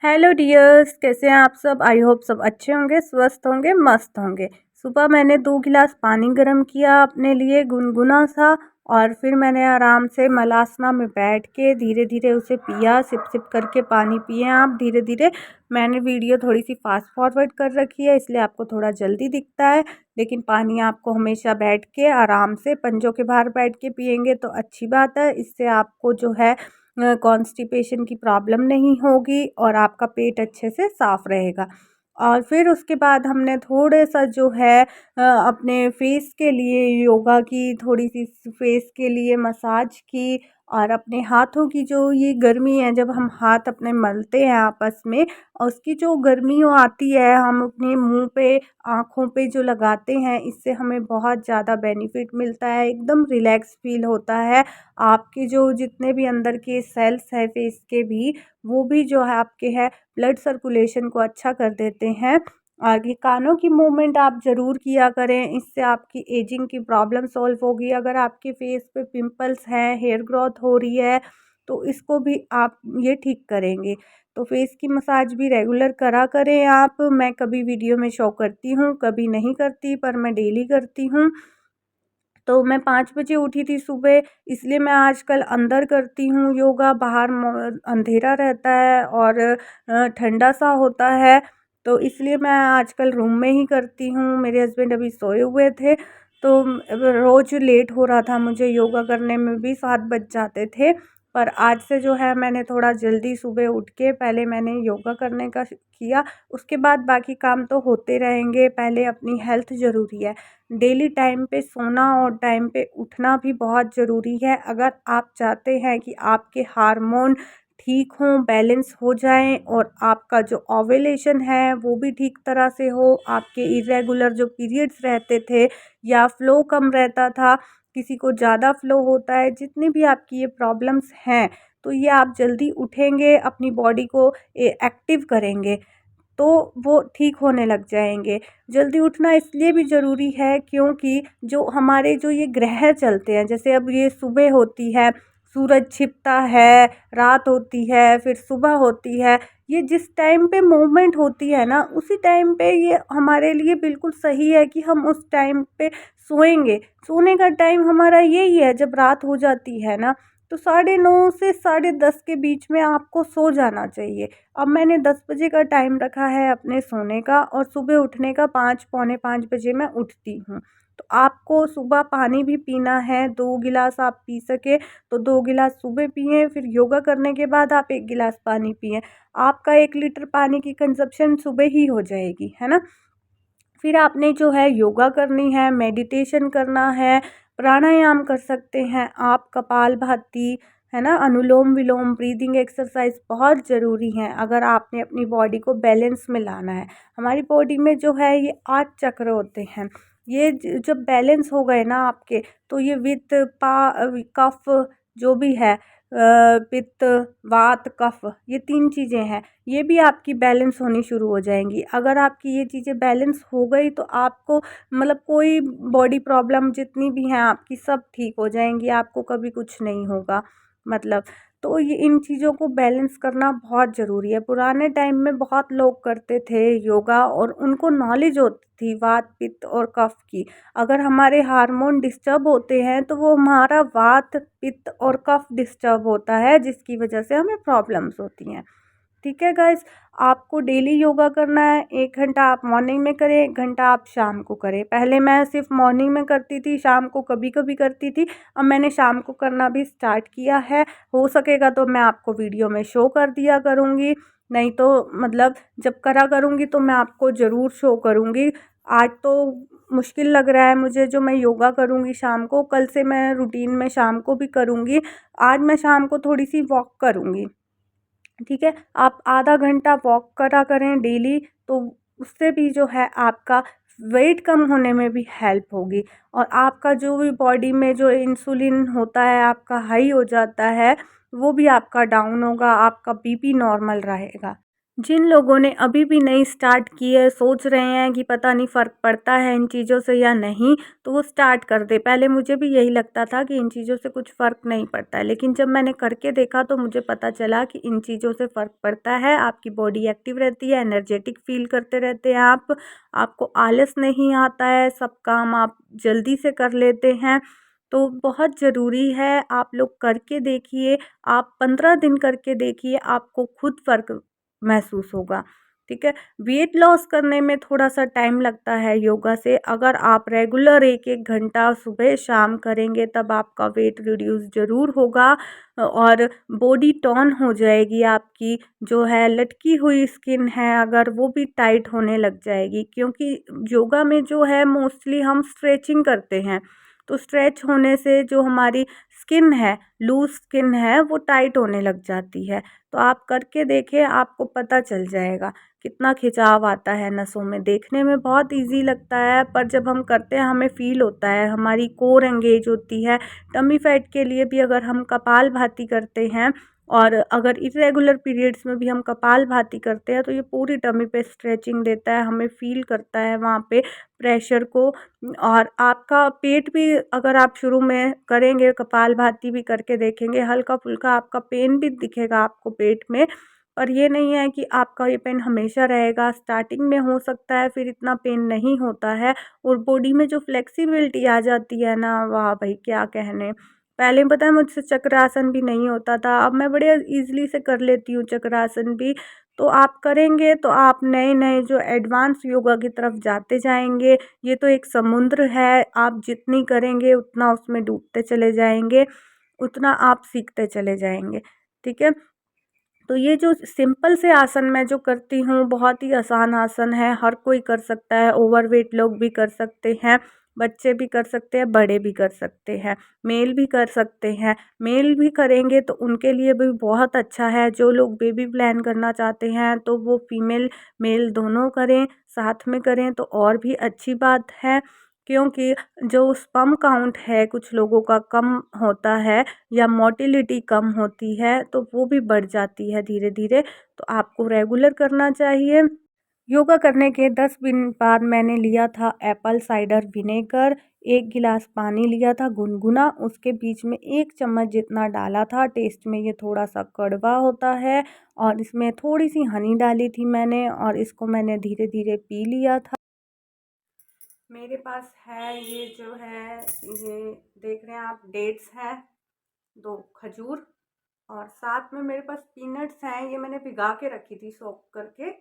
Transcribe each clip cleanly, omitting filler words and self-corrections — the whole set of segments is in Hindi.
हेलो डियर्स, कैसे हैं आप सब। आई होप सब अच्छे होंगे, स्वस्थ होंगे, मस्त होंगे। सुबह मैंने 2 गिलास पानी गर्म किया अपने लिए गुनगुना सा, और फिर मैंने आराम से मलासना में बैठ के धीरे धीरे उसे पिया। सिप सिप करके पानी पिए आप धीरे धीरे। मैंने वीडियो थोड़ी सी फास्ट फॉरवर्ड कर रखी है, इसलिए आपको थोड़ा जल्दी दिखता है, लेकिन पानी आपको हमेशा बैठ के आराम से पंजों के बाहर बैठ के पियेंगे तो अच्छी बात है। इससे आपको जो है कॉन्स्टिपेशन की प्रॉब्लम नहीं होगी और आपका पेट अच्छे से साफ़ रहेगा। और फिर उसके बाद हमने थोड़े सा जो है अपने फेस के लिए योगा की, थोड़ी सी फेस के लिए मसाज की, और अपने हाथों की जो ये गर्मी है, जब हम हाथ अपने मलते हैं आपस में, और उसकी जो गर्मी आती है, हम अपने मुंह पे, आँखों पे जो लगाते हैं, इससे हमें बहुत ज़्यादा बेनिफिट मिलता है। एकदम रिलैक्स फील होता है। आपके जो जितने भी अंदर के सेल्स हैं फेस के भी, वो भी जो है आपके है ब्लड सर्कुलेशन को अच्छा कर देते हैं। और ये कानों की मूवमेंट आप ज़रूर किया करें, इससे आपकी एजिंग की प्रॉब्लम सॉल्व होगी। अगर आपके फेस पे पिंपल्स हैं, हेयर ग्रोथ हो रही है, तो इसको भी आप ये ठीक करेंगे। तो फेस की मसाज भी रेगुलर करा करें आप। मैं कभी वीडियो में शो करती हूँ, कभी नहीं करती, पर मैं डेली करती हूँ। तो मैं 5 बजे उठी थी सुबह, इसलिए मैं आजकल अंदर करती हूँ योगा। बाहर अंधेरा रहता है और ठंडा सा होता है, तो इसलिए मैं आजकल रूम में ही करती हूँ। मेरे हस्बैंड अभी सोए हुए थे, तो रोज़ लेट हो रहा था मुझे योगा करने में भी, 7 बज जाते थे। पर आज से जो है मैंने थोड़ा जल्दी सुबह उठ के पहले मैंने योगा करने का किया। उसके बाद बाकी काम तो होते रहेंगे। पहले अपनी हेल्थ ज़रूरी है। डेली टाइम पे सोना और टाइम पे उठना भी बहुत ज़रूरी है। अगर आप चाहते हैं कि आपके हार्मोन ठीक हों, बैलेंस हो जाएं, और आपका जो ओव्यूलेशन है वो भी ठीक तरह से हो, आपके इरेगुलर जो पीरियड्स रहते थे या फ्लो कम रहता था, किसी को ज़्यादा फ्लो होता है, जितनी भी आपकी ये प्रॉब्लम्स हैं, तो ये आप जल्दी उठेंगे, अपनी बॉडी को एक्टिव करेंगे, तो वो ठीक होने लग जाएंगे। जल्दी उठना इसलिए भी ज़रूरी है क्योंकि जो हमारे जो ये ग्रह चलते हैं, जैसे अब ये सुबह होती है, सूरज छिपता है, रात होती है, फिर सुबह होती है, ये जिस टाइम पे मूवमेंट होती है ना, उसी टाइम पे ये हमारे लिए बिल्कुल सही है कि हम उस टाइम पे सोएंगे। सोने का टाइम हमारा यही है, जब रात हो जाती है ना, तो 9:30 से 10:30 के बीच में आपको सो जाना चाहिए। अब मैंने 10 बजे का टाइम रखा है अपने सोने का, और सुबह उठने का 5 पौने 5 बजे मैं उठती हूँ। तो आपको सुबह पानी भी पीना है, 2 गिलास आप पी सके तो 2 गिलास सुबह पिएँ, फिर योगा करने के बाद आप 1 गिलास पानी पिएँ। आपका 1 लीटर पानी की कंज़प्शन सुबह ही हो जाएगी, है ना? फिर आपने जो है योगा करनी है, मेडिटेशन करना है, प्राणायाम कर सकते हैं आप, कपालभाति, है ना, अनुलोम विलोम, ब्रीदिंग एक्सरसाइज बहुत ज़रूरी हैं अगर आपने अपनी बॉडी को बैलेंस में लाना है। हमारी बॉडी में जो है ये 8 चक्र होते हैं। ये जब बैलेंस हो गए ना आपके, तो ये वित्त, कफ जो भी है, पित्त, वात, कफ, ये 3 चीज़ें हैं, ये भी आपकी बैलेंस होनी शुरू हो जाएंगी। अगर आपकी ये चीज़ें बैलेंस हो गई तो आपको मतलब कोई बॉडी प्रॉब्लम जितनी भी हैं आपकी सब ठीक हो जाएंगी, आपको कभी कुछ नहीं होगा मतलब। तो ये इन चीज़ों को बैलेंस करना बहुत ज़रूरी है। पुराने टाइम में बहुत लोग करते थे योगा, और उनको नॉलेज होती थी वात, पित्त और कफ की। अगर हमारे हार्मोन डिस्टर्ब होते हैं तो वो हमारा वात, पित्त और कफ डिस्टर्ब होता है, जिसकी वजह से हमें प्रॉब्लम्स होती हैं। ठीक है गाइस, आपको डेली योगा करना है। 1 घंटा आप मॉर्निंग में करें, 1 घंटा आप शाम को करें। पहले मैं सिर्फ मॉर्निंग में करती थी, शाम को कभी कभी करती थी। अब मैंने शाम को करना भी स्टार्ट किया है। हो सकेगा तो मैं आपको वीडियो में शो कर दिया करूँगी, नहीं तो मतलब जब करा करूँगी तो मैं आपको ज़रूर शो करूँगी। आज तो मुश्किल लग रहा है मुझे, जो मैं योगा करूँगी शाम को, कल से मैं रूटीन में शाम को भी करूँगी। आज मैं शाम को थोड़ी सी वॉक करूँगी। ठीक है, आप आधा घंटा वॉक करा करें डेली, तो उससे भी जो है आपका वेट कम होने में भी हेल्प होगी, और आपका जो भी बॉडी में जो इंसुलिन होता है आपका हाई हो जाता है, वो भी आपका डाउन होगा, आपका बीपी नॉर्मल रहेगा। जिन लोगों ने अभी भी नहीं स्टार्ट की है, सोच रहे हैं कि पता नहीं फ़र्क पड़ता है इन चीज़ों से या नहीं, तो वो स्टार्ट कर दें। पहले मुझे भी यही लगता था कि इन चीज़ों से कुछ फ़र्क नहीं पड़ता है, लेकिन जब मैंने करके देखा तो मुझे पता चला कि इन चीज़ों से फ़र्क पड़ता है। आपकी बॉडी एक्टिव रहती है, एनर्जेटिक फ़ील करते रहते हैं आप, आपको आलस नहीं आता है, सब काम आप जल्दी से कर लेते हैं। तो बहुत ज़रूरी है, आप लोग करके देखिए, आप 15 दिन करके देखिए, आपको खुद फ़र्क महसूस होगा, ठीक है। वेट लॉस करने में थोड़ा-सा टाइम लगता है योगा से, अगर आप रेगुलर 1-1 घंटा सुबह-शाम करेंगे तब आपका वेट रिड्यूस ज़रूर होगा और बॉडी टोन हो जाएगी आपकी, जो है लटकी हुई स्किन है अगर वो भी टाइट होने लग जाएगी, क्योंकि योगा में जो है मोस्टली हम स्ट्रेचिंग करते हैं, तो स्ट्रेच होने से जो हमारी स्किन है, लूज़ स्किन है, वो टाइट होने लग जाती है। तो आप करके देखें, आपको पता चल जाएगा कितना खिंचाव आता है नसों में। देखने में बहुत इजी लगता है पर जब हम करते हैं हमें फ़ील होता है, हमारी कोर एंगेज होती है। टमी फैट के लिए भी अगर हम कपालभाति करते हैं और अगर इरेगुलर पीरियड्स में भी हम कपालभाति करते हैं तो ये पूरी टमी पे स्ट्रेचिंग देता है, हमें फ़ील करता है वहाँ पे प्रेशर को। और आपका पेट भी अगर आप शुरू में करेंगे, कपालभाति भी करके देखेंगे, हल्का-फुल्का आपका पेन भी दिखेगा आपको पेट में, पर ये नहीं है कि आपका ये पेन हमेशा रहेगा। स्टार्टिंग में हो सकता है, फिर इतना पेन नहीं होता है और बॉडी में जो फ्लेक्सिबिलिटी आ जाती है ना, वाह भई क्या कहने। पहले पता है मुझसे चक्रासन भी नहीं होता था, अब मैं बड़े ईज़िली से कर लेती हूँ चक्रासन भी। तो आप करेंगे तो आप नए-नए जो एडवांस योगा की तरफ जाते जाएँगे। ये तो एक समुद्र है, आप जितनी करेंगे उतना उसमें डूबते चले जाएँगे, उतना आप सीखते चले जाएँगे, ठीक है? तो ये जो सिंपल से आसन मैं जो करती हूँ, बहुत ही आसान आसन है, हर कोई कर सकता है, ओवरवेट लोग भी कर सकते हैं, बच्चे भी कर सकते हैं, बड़े भी कर सकते हैं, मेल भी कर सकते हैं। मेल भी करेंगे तो उनके लिए भी बहुत अच्छा है, जो लोग बेबी प्लान करना चाहते हैं तो वो फीमेल मेल दोनों करें, साथ में करें तो और भी अच्छी बात है, क्योंकि जो स्पर्म काउंट है कुछ लोगों का कम होता है या मोटिलिटी कम होती है तो वो भी बढ़ जाती है धीरे-धीरे, तो आपको रेगुलर करना चाहिए। योगा करने के 10 दिन बाद मैंने लिया था एप्पल साइडर विनेगर, 1 गिलास पानी लिया था गुनगुना, उसके बीच में 1 चम्मच जितना डाला था। टेस्ट में ये थोड़ा-सा कड़वा होता है और इसमें थोड़ी-सी हनी डाली थी मैंने और इसको मैंने धीरे-धीरे पी लिया था। मेरे पास है ये जो है, ये देख रहे हैं आप, डेट्स है, 2 खजूर और साथ में मेरे पास पीनट्स हैं, ये मैंने भिगा के रखी थी सोक करके,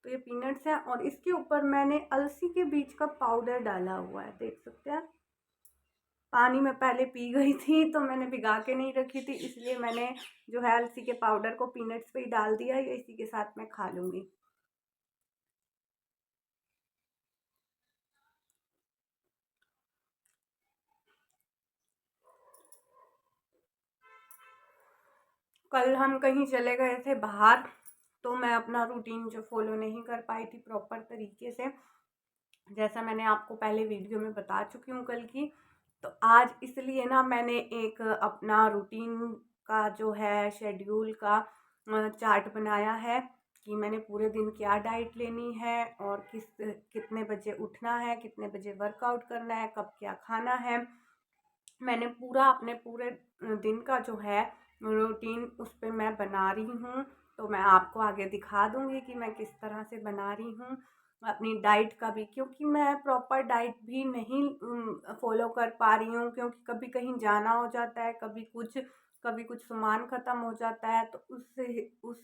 तो ये पीनट्स हैं और इसके ऊपर मैंने अलसी के बीज का पाउडर डाला हुआ है, देख सकते हैं। पानी में पहले पी गई थी तो मैंने भिगा के नहीं रखी थी, इसलिए मैंने जो है अलसी के पाउडर को पीनट्स पे ही डाल दिया, ये इसी के साथ मैं खा लूँगी। कल हम कहीं चले गए थे बाहर, तो मैं अपना रूटीन जो फॉलो नहीं कर पाई थी प्रॉपर तरीके से, जैसा मैंने आपको पहले वीडियो में बता चुकी हूँ कल की। तो आज इसलिए ना मैंने एक अपना रूटीन का जो है शेड्यूल का चार्ट बनाया है कि मैंने पूरे दिन क्या डाइट लेनी है और कितने बजे उठना है, कितने बजे वर्कआउट करना है, कब क्या खाना है। मैंने पूरा अपने पूरे दिन का जो है रूटीन उस पे मैं बना रही हूँ, तो मैं आपको आगे दिखा दूँगी कि मैं किस तरह से बना रही हूँ अपनी डाइट का भी, क्योंकि मैं प्रॉपर डाइट भी नहीं फॉलो कर पा रही हूँ, क्योंकि कभी कहीं जाना हो जाता है, कभी कुछ सामान ख़त्म हो जाता है, तो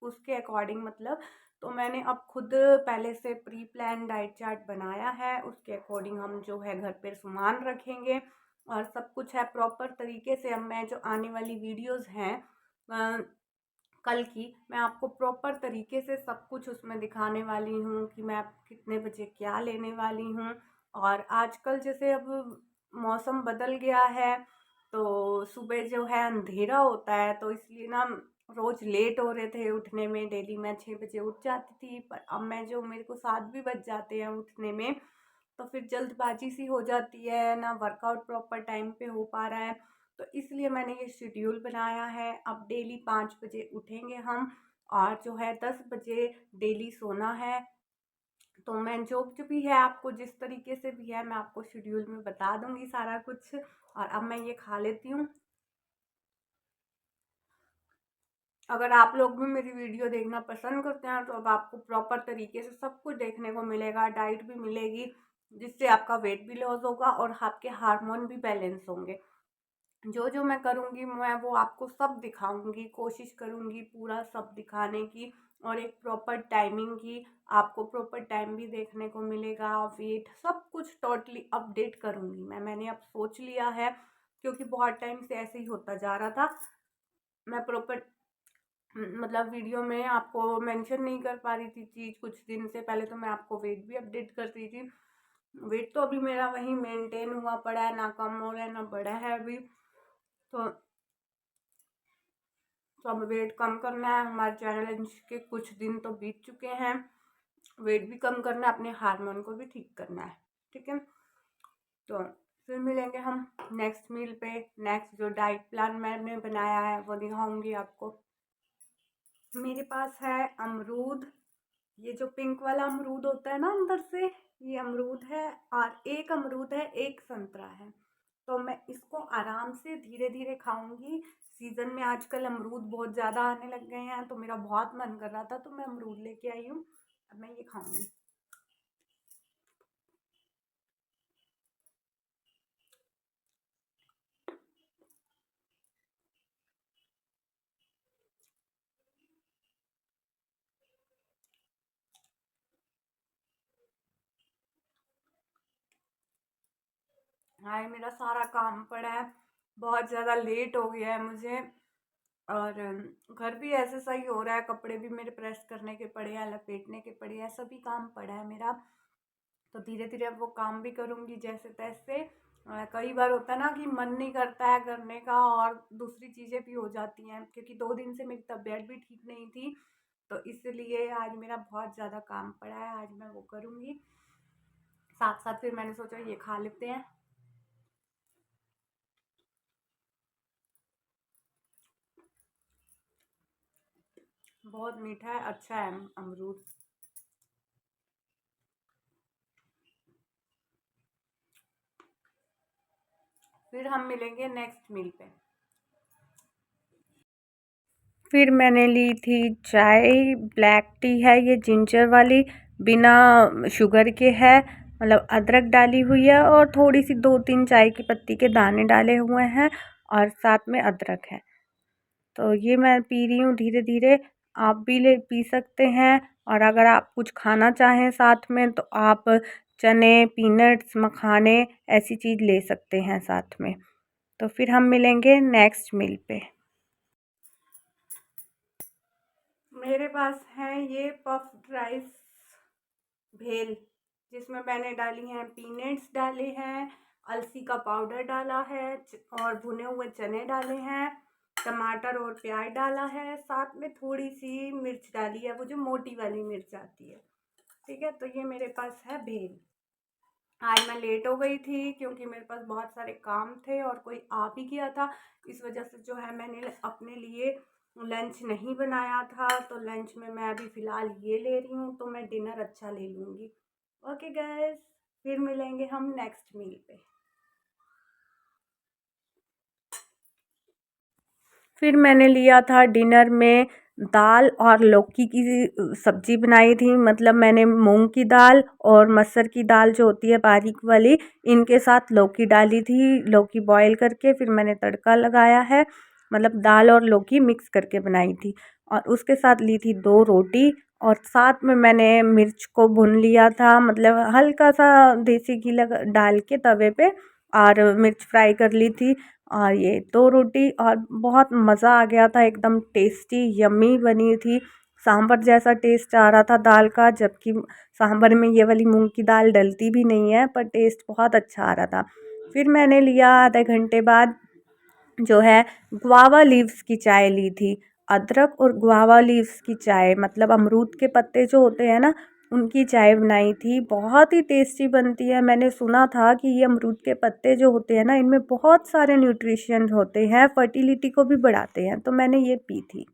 उसके अकॉर्डिंग मतलब, तो मैंने अब खुद पहले से प्री प्लान डाइट चार्ट बनाया है, उसके अकॉर्डिंग हम जो है घर पे सामान रखेंगे और सब कुछ है प्रॉपर तरीके से। अब मैं जो आने वाली वीडियोस हैं कल की, मैं आपको प्रॉपर तरीके से सब कुछ उसमें दिखाने वाली हूँ कि मैं कितने बजे क्या लेने वाली हूँ। और आजकल जैसे अब मौसम बदल गया है, तो सुबह जो है अंधेरा होता है, तो इसलिए ना रोज़ लेट हो रहे थे उठने में, डेली मैं 6 बजे उठ जाती थी, पर अब मैं जो मेरे को 7 भी बज जाते हैं उठने में, तो फिर जल्दबाजी सी हो जाती है ना, वर्कआउट प्रॉपर टाइम पे हो पा रहा है। तो इसलिए मैंने ये शेड्यूल बनाया है, अब डेली 5 बजे उठेंगे हम और जो है 10 बजे डेली सोना है। तो मैं जो भी है आपको जिस तरीके से भी है मैं आपको शेड्यूल में बता दूंगी सारा कुछ। और अब मैं ये खा लेती हूँ। अगर आप लोग भी मेरी वीडियो देखना पसंद करते हैं तो अब आपको प्रॉपर तरीके से सब कुछ देखने को मिलेगा, डाइट भी मिलेगी जिससे आपका वेट भी लॉस होगा और आपके हार्मोन भी बैलेंस होंगे। जो जो मैं करूँगी मैं वो आपको सब दिखाऊंगी, कोशिश करूँगी पूरा सब दिखाने की और एक प्रॉपर टाइमिंग की। आपको प्रॉपर टाइम भी देखने को मिलेगा, वेट सब कुछ टोटली अपडेट करूँगी मैंने अब सोच लिया है क्योंकि बहुत टाइम से ऐसे ही होता जा रहा था। मैं प्रॉपर मतलब वीडियो में आपको मेंशन नहीं कर पा रही थी चीज़। कुछ दिन से पहले तो मैं आपको वेट भी अपडेट कर रही थी। वेट तो अभी मेरा वही मेंटेन हुआ पड़ा है, ना कम हो रहा है ना बढ़ा है अभी। तो अब वेट कम करना है। हमारे चैलेंज के कुछ दिन तो बीत चुके हैं। वेट भी कम करना है, अपने हार्मोन को भी ठीक करना है। ठीक है, तो फिर मिलेंगे हम नेक्स्ट मील पे। नेक्स्ट जो डाइट प्लान मैंने बनाया है वो दिखाऊंगी आपको। मेरे पास है अमरूद, ये जो पिंक वाला अमरूद होता है ना अंदर से, ये अमरूद है। और एक अमरूद है, एक संतरा है। तो मैं इसको आराम से धीरे धीरे खाऊंगी। सीजन में आजकल अमरूद बहुत ज़्यादा आने लग गए हैं तो मेरा बहुत मन कर रहा था तो मैं अमरूद लेके आई हूँ। अब मैं ये खाऊंगी। हाँ, ये मेरा सारा काम पड़ा है, बहुत ज़्यादा लेट हो गया है मुझे। और घर भी ऐसे सही हो रहा है, कपड़े भी मेरे प्रेस करने के पड़े हैं, लपेटने के पड़े हैं, सभी काम पड़ा है मेरा। तो धीरे धीरे अब वो काम भी करूँगी जैसे तैसे। कई बार होता है ना कि मन नहीं करता है करने का और दूसरी चीज़ें भी हो जाती हैं क्योंकि 2 दिन से मेरी तबीयत भी ठीक नहीं थी। तो इसलिए आज मेरा बहुत ज़्यादा काम पड़ा है, आज मैं वो करूँगी। साथ साथ फिर मैंने सोचा ये खा लेते हैं। बहुत मीठा है, अच्छा है अमरूद। फिर हम मिलेंगे नेक्स्ट मील पे। फिर मैंने ली थी चाय, ब्लैक टी है ये जिंजर वाली, बिना शुगर के है, मतलब अदरक डाली हुई है और थोड़ी सी 2-3 चाय की पत्ती के दाने डाले हुए हैं और साथ में अदरक है। तो ये मैं पी रही हूँ धीरे धीरे। आप भी ले पी सकते हैं। और अगर आप कुछ खाना चाहें साथ में तो आप चने, पीनट्स, मखाने ऐसी चीज़ ले सकते हैं साथ में। तो फिर हम मिलेंगे नेक्स्ट मील पे। मेरे पास है ये पफ्ड राइस भेल, जिसमें मैंने डाली हैं पीनट्स डाले हैं, अलसी का पाउडर डाला है और भुने हुए चने डाले हैं, टमाटर और प्याज डाला है, साथ में थोड़ी सी मिर्च डाली है, वो जो मोटी वाली मिर्च आती है। ठीक है, तो ये मेरे पास है भेल। आज मैं लेट हो गई थी क्योंकि मेरे पास बहुत सारे काम थे और कोई आ भी गया था। इस वजह से जो है मैंने अपने लिए लंच नहीं बनाया था। तो लंच में मैं अभी फ़िलहाल ये ले रही हूँ, तो मैं डिनर अच्छा ले लूँगी। ओके गाइस, फिर मिलेंगे हम नेक्स्ट मील पे। फिर मैंने लिया था डिनर में दाल और लौकी की सब्ज़ी बनाई थी। मतलब मैंने मूंग की दाल और मसूर की दाल जो होती है बारीक वाली, इनके साथ लौकी डाली थी। लौकी बॉईल करके फिर मैंने तड़का लगाया है। मतलब दाल और लौकी मिक्स करके बनाई थी। और उसके साथ ली थी 2 रोटी और साथ में मैंने मिर्च को भून लिया था, मतलब हल्का सा देसी घी लगा डाल के तवे पे, और मिर्च फ्राई कर ली थी। और ये 2 रोटी और बहुत मज़ा आ गया था, एकदम टेस्टी यम्मी बनी थी। सांभर जैसा टेस्ट आ रहा था दाल का, जबकि सांभर में ये वाली मूंग की दाल डलती भी नहीं है, पर टेस्ट बहुत अच्छा आ रहा था। फिर मैंने लिया आधे घंटे बाद जो है गुआवा लीव्स की चाय ली थी। अदरक और गुआवा लीव्स की चाय, मतलब अमरूद के पत्ते जो होते हैं ना, उनकी चाय बनाई थी। बहुत ही टेस्टी बनती है। मैंने सुना था कि ये अमरूद के पत्ते जो होते हैं ना, इनमें बहुत सारे न्यूट्रिशन होते हैं, फर्टिलिटी को भी बढ़ाते हैं। तो मैंने ये पी थी।